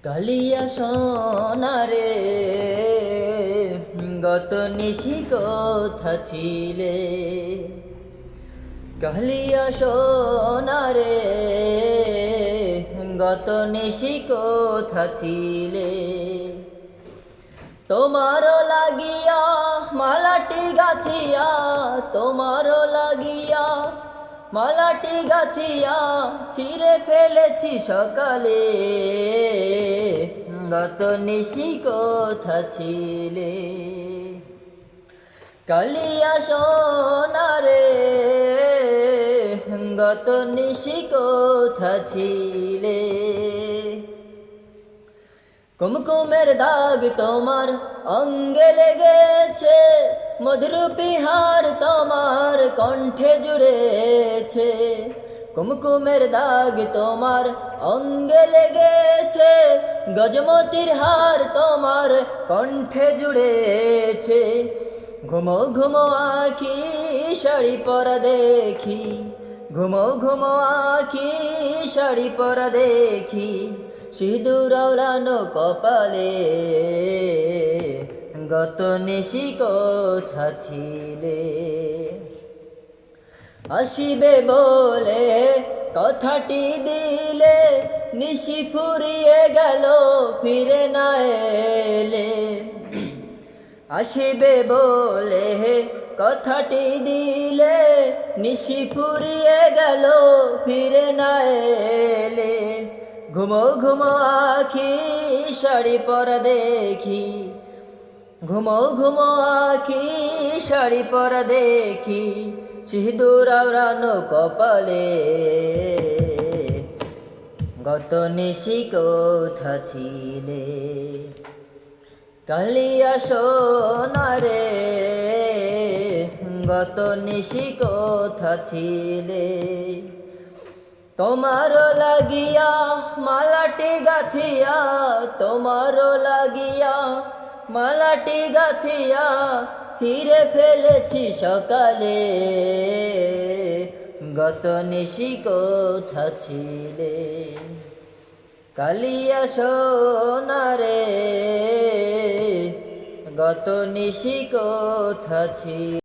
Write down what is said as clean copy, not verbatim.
কালিয়া সোনারে গত নিশি কোথা ছিলে, কালিয়া সোনারে গত নিশি কোথা ছিলে। তোমার লাগিয়া মালাটি গাথিয়া, তোমার লাগিয়া মালাটি গাথিয়া ছিঁড়ে ফেলেছি সকালে, গত নিশি কোথা ছিলে। কালিয়া সোনারে গত নিশি কোথা ছিলে। কুমকুমের দাগ তোমার অঙ্গে লেগেছে, মধুরূপী হার তোমার কণ্ঠে জুড়েছে। কুমকুমের দাগ তোমার অঙ্গে লেগেছে, গজমতির হার তোমার কণ্ঠে জুড়েছে। ঘুমো ঘুমো আঁখি শাড়ি পরা দেখি, ঘুমো ঘুমো আঁখি শাড়ি পরা দেখি, সিঁদুর আওলানো কপালে, গত নিশি কোথা ছিলে। আসিবে বলে কথাটি দিলে, নিশি ফুরিয়ে গেল ফিরে না এলে। আসিবে বলে কথাটি দিলে, নিশি ফুরিয়ে গেল ফিরে না এলে। ঘুমো ঘুমো আঁখি শাড়ি পরা দেখি, ঘুমো ঘুমো আঁখি শাড়ি পরা দেখি, সিঁদুর আওড়ানো কপালে, গত নিশি কোথা ছিলে। কালিয়া সোনারে গত নিশি কোথা ছিলে। তোমার লাগিয়া মালাটি গাথিয়া, তোমার লাগিয়া মালাটি গাথিয়া ছিঁড়ে ফেলেছি সকালে, গত নিশি কোথা ছিলে। কালিয়া সোনারে গত নিশি কোথা ছিলে।